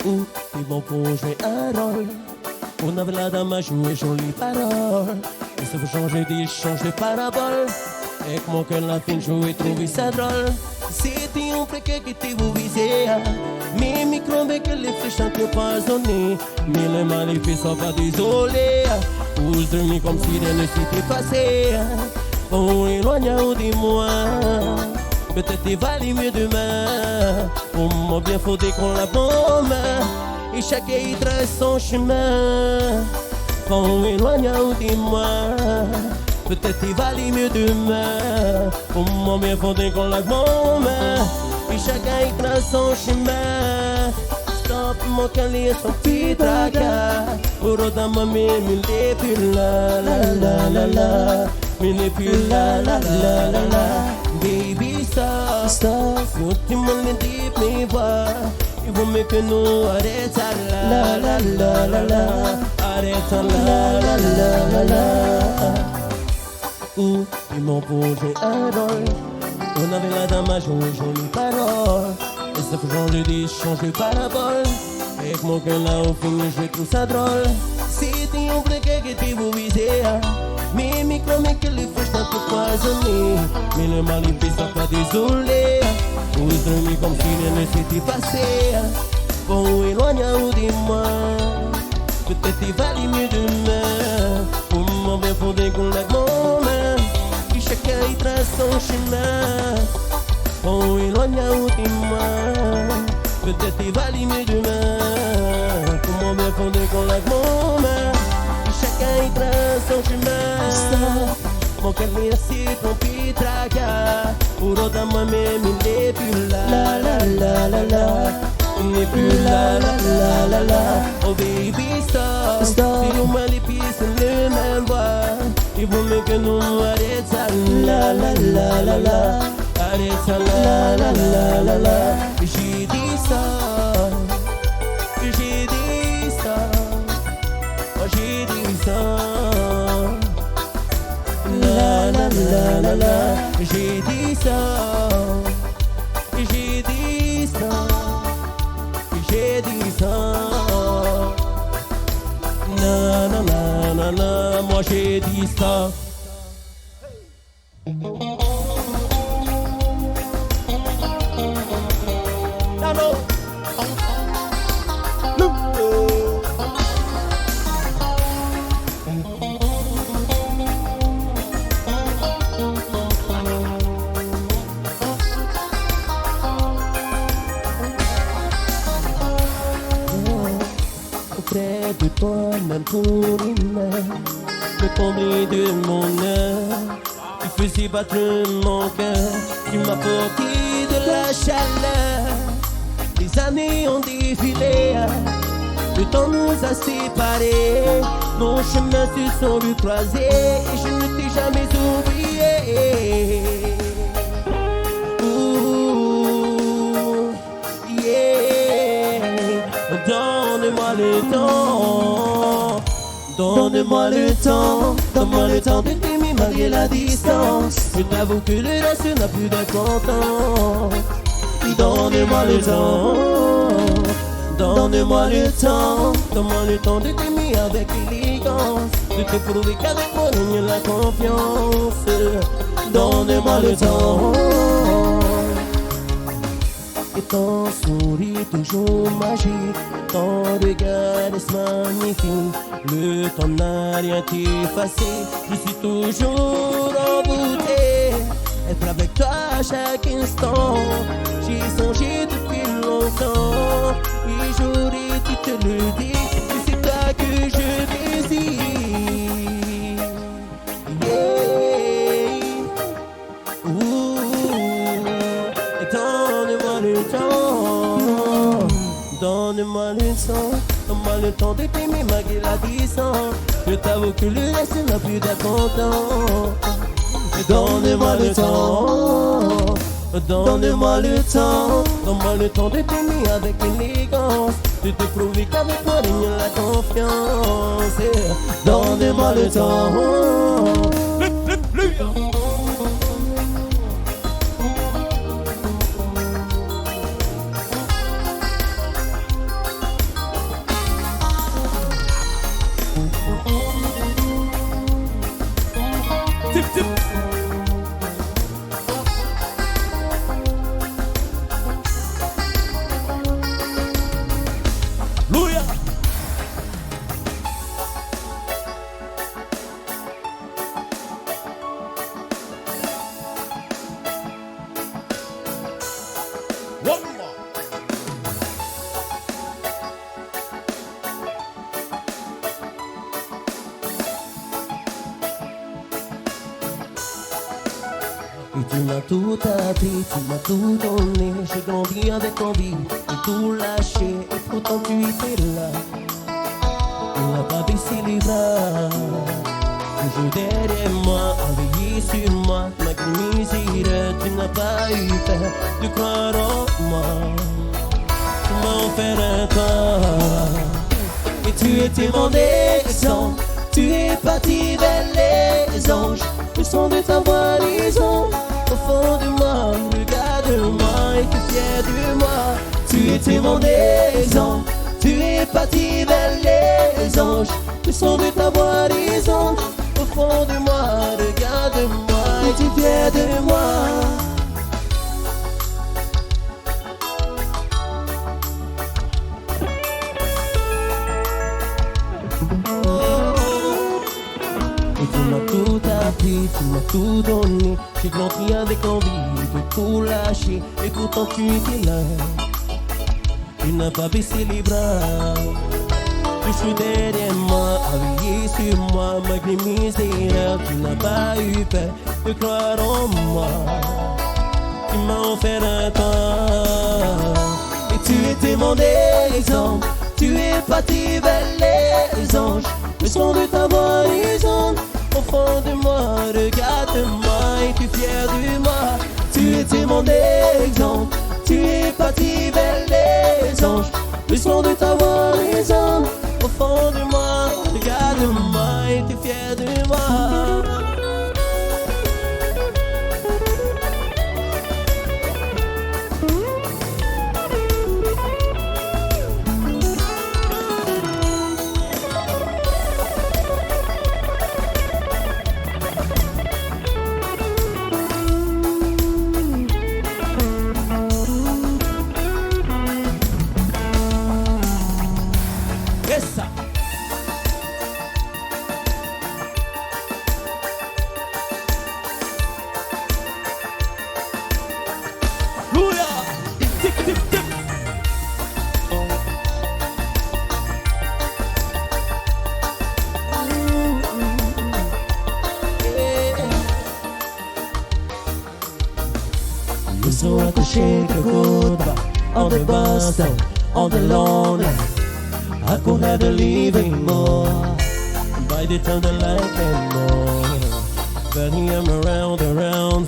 Où ils vont pour jouer un rôle. On avait la dame à jouer jolies paroles. Et ça faut changer d'échange de paraboles. Et que mon cœur la fin jouer trouver ça drôle. C'était un préquel qui t'est vous visé. Mais micro avec les flèches sont empoisonnées. Mais les maléfices sont pas désolés. Ou je dormis comme si rien ne s'était passé. Bon, éloigne-vous de moi. Peut-être il va aller mieux demain. Pour moi bien faudrait qu'on la bombe. Et chacun y trace son chemin. Bon, éloigne-vous de moi. Peut-être il va aller mieux demain. Pour moi bien faudrait qu'on la bombe. Et chacun y trace son chemin. Stop mon calier son petit tracas. Pour autant ma mère il n'est plus là. La la la la. Il n'est plus là. La la la la. Baby stop, stop. Faut que tu me dis mes voix. Il vaut mieux que nous arrêtons la la la la la. Arrêtons la la la la la. Où ils m'ont posé un rôle. On avait la dame à jouer jolies paroles. Et ça faut changer d'échange de paraboles. Et que mon cœur là au fini je trouve ça drôle. C'était un vrai qui était vous visé. Mais micro mais que les flèches sont empoisonnées. Mais le mal il fait ça pas désolé. Vous dormez comme si rien ne s'était passé. Bon éloigne-vous de moi. Peut-être il va aller mieux demain. Pour moi bien faudrait qu'on la gomme. Et chacun y trace son chemin. Bon éloigne-vous de moi. Peut-être il va aller mieux demain. Pour moi bien faudrait qu'on la gomme. Chacun y trace son chemin. Mon cœur est assis ton petit tracas. Pour autant moi-même il n'est plus là. La la la la la. Il n'est plus là. La la la la. Oh baby stop, stop. Si nous maléfices le même voix. Il vaut mieux que nous arrêtons la la la la la. Arrêtons la la la la la. J'ai dit ça. J'ai dit ça. Oh j'ai dit ça. La la la la la. J'ai dit ça. J'ai dit ça. J'ai dit ça. Na na na na na. Moi j'ai dit ça. Nano. Auprès de toi, même pour une heure, le comblé de mon heure, tu faisais battre mon cœur, tu m'as apporté de la chaleur. Les années ont défilé, le temps nous a séparés, nos chemins se sont recroisés et je ne t'ai jamais oublié. Donne-moi le temps, donne-moi le temps, donne-moi le temps de t'aimer malgré la distance. Je t'avoue que le reste n'a plus d'importance. Donne-moi le temps, donne-moi le temps, donne-moi le temps de t'aimer avec élégance. De te prouver qu'avec moi il y a la confiance. Donne-moi le temps. Et ton sourire toujours magique, ton regard est magnifique. Le temps n'a rien effacé, je suis toujours envoûté. Être avec toi à chaque instant, j'ai songé depuis longtemps. Et j'aurais dû te le dire, que c'est toi que je désire. Donne-moi le temps, donne-moi le temps de t'aimer malgré la distance. Je t'avoue que le reste n'a plus d'importance. Donne-moi le temps, donne-moi le temps, donne-moi le temps de t'aimer avec élégance. De te prouver qu'avec moi il y a la confiance. Donne-moi le temps. m'as tout appris, tu m'as tout donné. J'ai grandi avec envie de tout lâcher. Et pourtant tu étais là. Tu n'as pas baissé les bras. Toujours derrière moi, à veiller sur moi. Malgré mes misère, tu n'as pas eu peur de croire en moi. Tu m'as offert un corps. Et tu étais mon exemple. Tu es parti vers les anges. Le son de ta voix, les ondes. Au fond de moi, regarde-moi et tu es fier de moi. Tu étais mon exemple. Tu es parti vers les anges. Le son de ta voix, les ondes. Au fond de moi, regarde-moi et tu es fier de moi. Tu m'as tout appris, tu m'as tout donné. J'ai grandi avec envie de tout lâcher. Et pourtant tu étais là. Tu n'as pas baissé les bras. Tu suis derrière moi, à veiller sur moi. Malgré mes erreurs, tu n'as pas eu peur de croire en moi. Tu m'as offert un temps. Et tu étais mon exemple. Tu es parti vers les anges. Le son de ta voix, les ondes. Au fond de moi, regarde-moi et tu es fier de moi. Tu étais mon exemple. Tu es parti vers les anges. Le son de ta voix, les ondes. Au fond de moi, regarde-moi et tu es fier de moi. So I could shake a goodbye on the bus stop, on the lawn. I could have the living more by the time the light came on. But here I'm around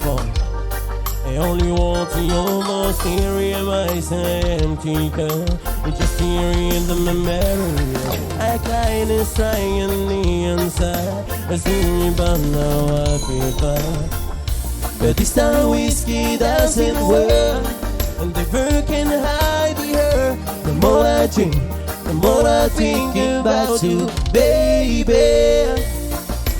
for I only want to almost hear my empty cup. It's just here in the memory. I kind of trying on the inside. I see me but now I feel fine. But this time whiskey doesn't work, and the bird can hide her. The more I drink, the more I think about you, baby.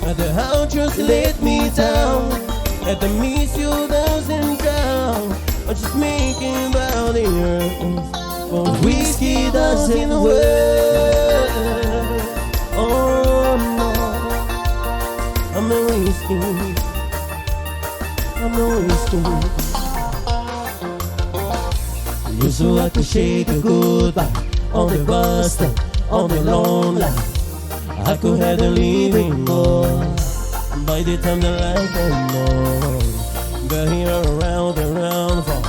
And the how just let me down, and the miss you doesn't drown. I'm just making about the earth, but whiskey doesn't work. Oh no, I'm a whiskey. I'm always doing. You so I could shake a goodbye on the bus stop, on the long line. I could have the living more by the time the light came on. But here around for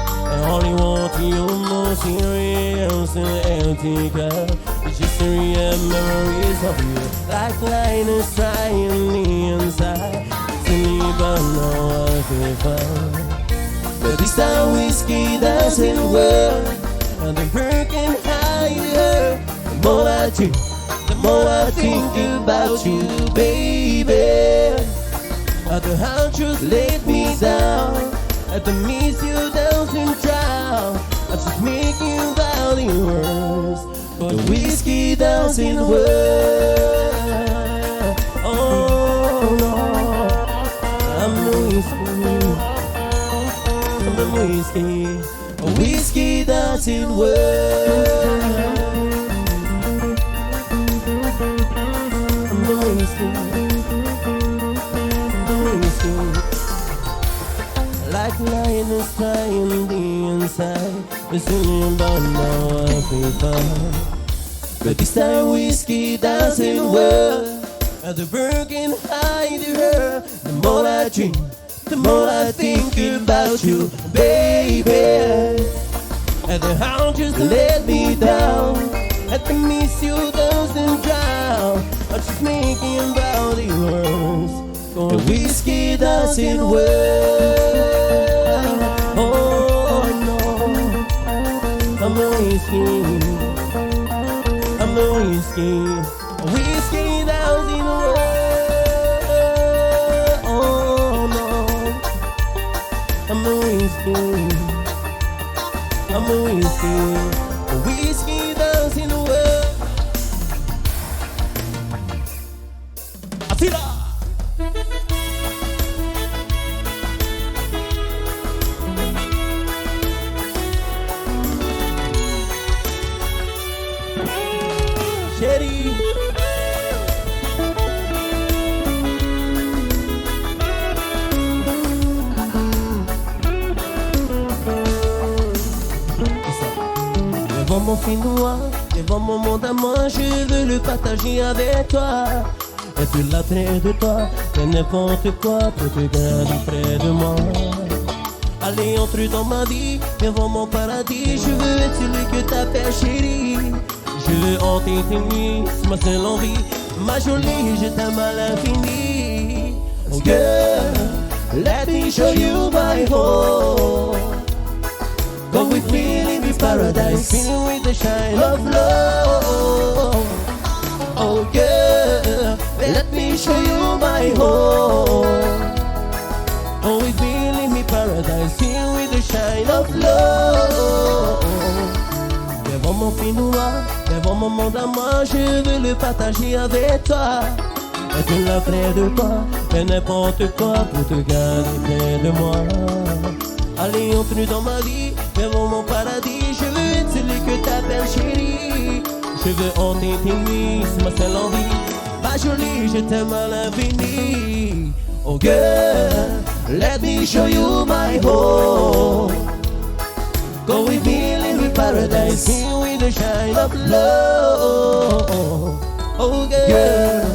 I only want you more serious and empty cup. It's just a real memories of you, like lightness trying the inside. But now I feel fine. But this time whiskey doesn't work, and the bird can hide her. The more I drink, the more I think about you, baby. At the house just let me down, at the miss you doesn't drown. I'm just making about the words, but the whiskey doesn't work. Oh no, I'm the whiskey. Whiskey doesn't work. I'm the whiskey. Like lioness trying the inside. It's only but now I feel fine. But this time whiskey doesn't work. And the bird can hide her. The more I drink, the more I think about you, baby. And the hound just let me down. And the miss you doesn't drown. I'm just making about the words. The whiskey doesn't work. Oh no, I'm a whiskey. I'm a whiskey. Whiskey doesn't work. Oh no, I'm a whiskey. I'm a whiskey. Whiskey doesn't work. Atira. Chérie. Devant mon film noir, devant mon monde à moi, je veux le partager avec toi. Et tu l'as près de toi, fais n'importe quoi pour te garder près de moi. Allez, entre dans ma vie, devant mon paradis, je veux être celui que t'appelles chérie. Je veux hanter tes nuits, c'est ma seule envie. Ma jolie, je t'aime à l'infini. Oh girl, let me show you my home. Come with me, live in paradise, feeling with the shine of love. Oh girl, let me show you my home. Come with me, live in paradise, feeling with the shine of love. Devant mon film noir, devant mon monde à moi, je veux le partager avec toi. Être là près de toi, fais n'importe quoi pour te garder près de moi. Allez, entre dans ma vie, devant mon paradis, je veux être celui que t'appelles chérie. Je veux hanter tes nuits, c'est ma seule envie. Ma jolie, je t'aime à l'infini. Oh girl, let me show you my home. Go with me, live in paradise, filled with the shine of love. Oh girl,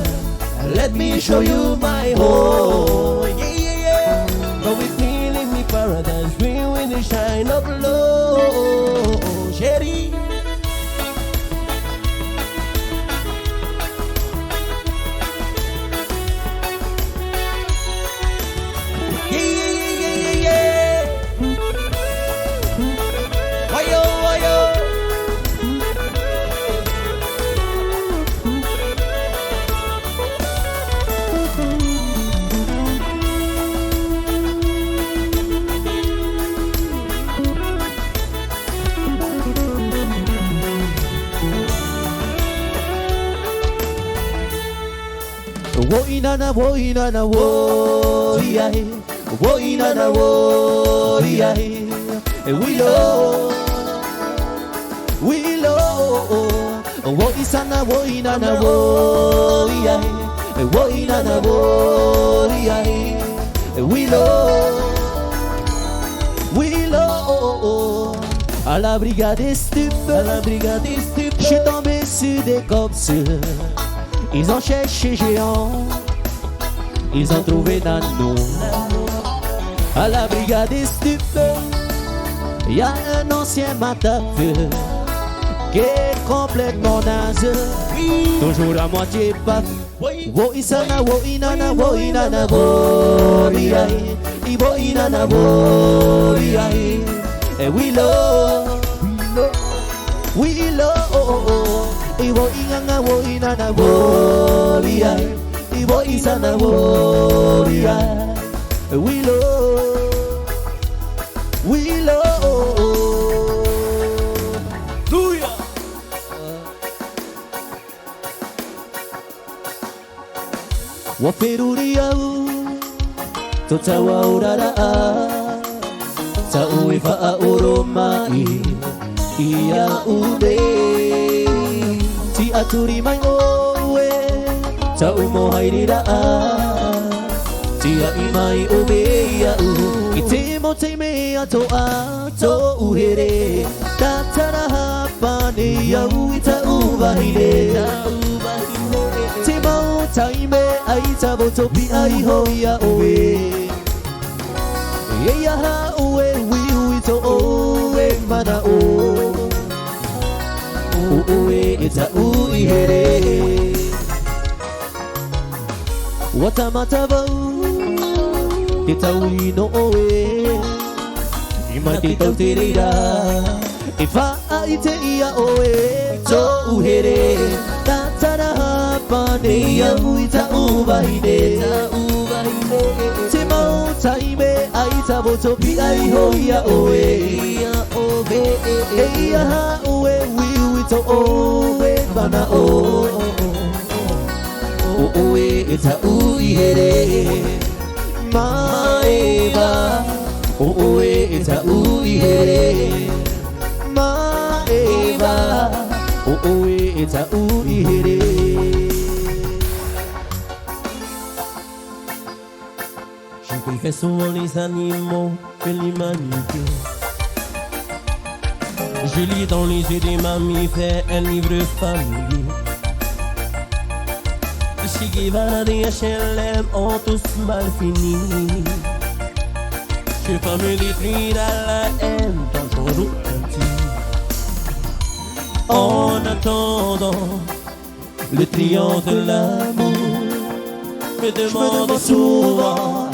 let me show you my home. Yeah, yeah, yeah. Go with me, live in paradise, filled with the shine of love. Chérie. Yeah, yeah, yeah, yeah, yeah. Wayo, wayo. Wo inana wo inana wo yeah. Wo inana wo yeah. We lo wo isana wo inana wo yeah. Wo inana wo yeah. We lo à la brigade stup, à la brigade stup. Je suis tombé sur des cops. Ils ont cherché géant, ils ont trouvé Nano. À la brigade des stupes, y'a un ancien matafeu qui est complètement naze, toujours à moitié paf. Wo isana wo inana wo inana wo riahi, wo inana wo riahi. Et we love. Iwo inganga wo inana wo ria, Iwo isana wo ria. We love. Duya. Wa feruria tota wa urara, ta uifa a uromai ia ude. Ti aturi mai oe, ta umo hairira ti a imai obeia u. I te mo te mea to ato uhere, ta tara hapane iau I ta uvahine. Te mau taime ai ta votopi ai hoia oe. ya ha uwe we to owe mana o uwe ita uihere watamataba ita uino owe imakita utirira ifa ite ia owe to uhere tatara hapa ne ya uita ubahine Timo taime aita boto pi ai ho ya owe ya ha owe we to owe bana o owe ita uihere maeva owe ita uihere maeva owe ita uihere Je préfère souvent les animaux que l'humanité. Je lis dans les yeux des mammifères un livre familier. Chez Guevara et HLM ont tous mal fini. Je peux me détruire à la haine dans ton ressenti. En attendant le triomphe de l'amour, me demande souvent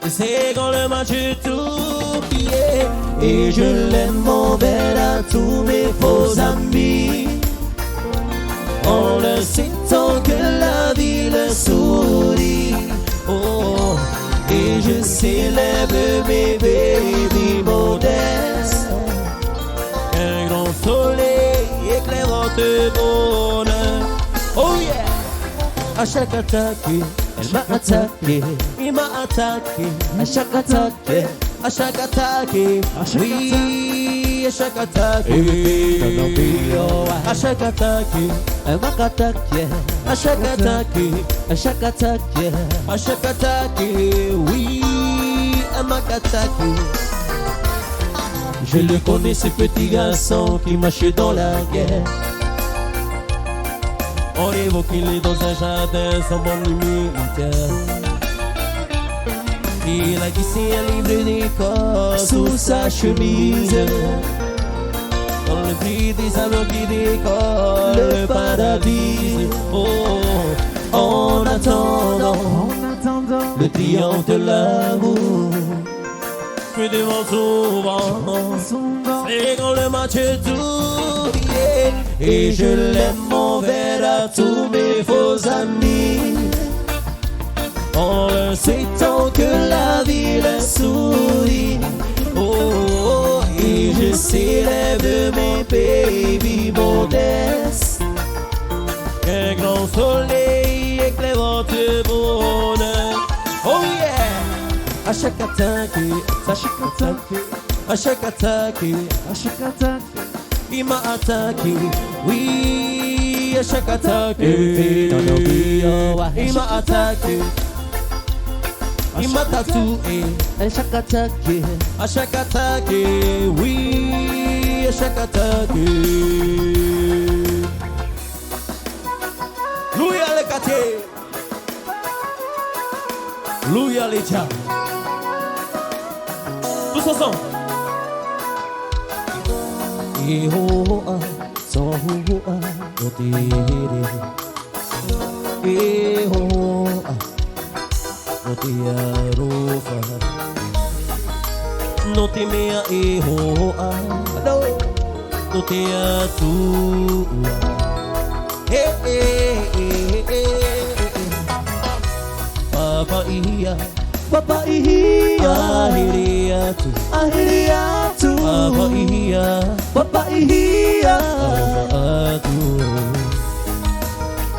c'est quand le match est tout plié. Et je l'aime envers à tous mes faux amis. En le citant que la vie le sourit. Oh, et je célèbre mes baby modestes. Un grand soleil éclaire votre bonheur. Oh yeah. À chaque attaque, elle m'a attaqué. Il m'a attaqué. À chaque attaque, À chaque attaque, oui, à chaque attaque, à chaque attaque, elle m'a attaqué. à chaque attaque, À chaque attaque, à chaque attaque, oui, elle m'a attaqué. je le connais, ce petit garçon qui marche dans la guerre. On évoque qu'il est dans un jardin sans bombe militaire. Il a glissé un livre d'école Sous sa chemise, dans le prix des amours qui décollent le paradis. Oh, En attendant le triomphe de l'amour. je me demande souvent c'est quand le match est tout plié. Et je l'aime envers à tous mes faux amis. En le citant que la vie le sourit. Oh, et je célèbre mes baby modestes. Un grand soleil éclaire votre bonheur. Oh yeah. À chaque attaque, À chaque attaque, à chaque attaque, à chaque attaque, il m'a attaqué. Oui, à chaque attaque, il m'a attaqué. Il m'a tatoué. à chaque attaque, À chaque attaque, oui, à chaque attaque. Louia le quartier. Louia les tchas. Tous ensemble. Yehoa, Sohoa, Otere. Yehoa, Otearofa. No te mea Yehoa, no te atua. Papa iya, Papa ihia, ahiriatu. ahiriatu. Papa iya, Papa ihia, atu.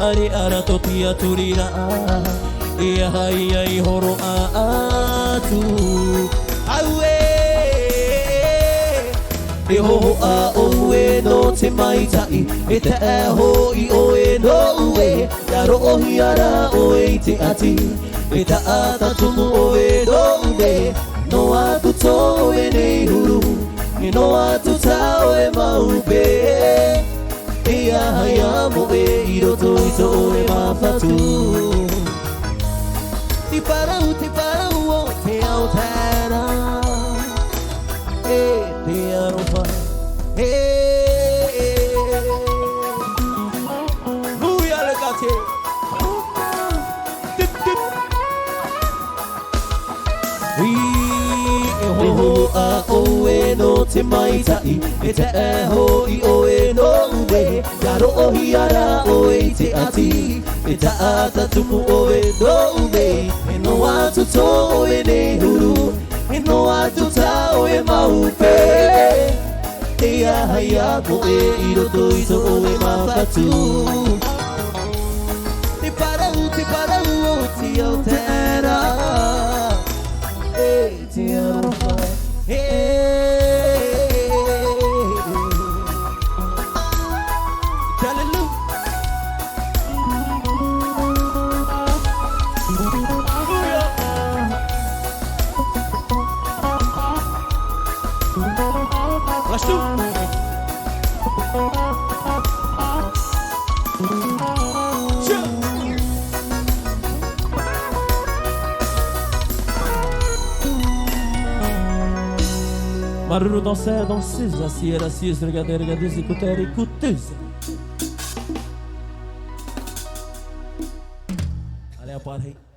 Ari ara totia turira, ia ia ihoro atu. Aue, Yehoa owe no te maitai, e te eho I oe no ue, ya rohi ara oe te ati, e ta ata tumu oe no ue, no atu to e nei huru, e no atu tau e maupe, e aha ia mo e I roto I to e mawhatu. te parau o te autara. Europa. Bouya le quartier. Dip, dip. Oui, ho a o e no te mai tai e te e ho I o e no ube ya ro o hiara o e te ati e ta ata tupu o e no ube e no atu to o e ne huru e no atu ta o e maupe e a haia ko e I roto I to o e mawhatu te parau o ti o tera te aroha Let's do Maruru danser, danseuse, assise, assise, regardez, regardez, écoutez, écouteuse. Allez, à part, hey.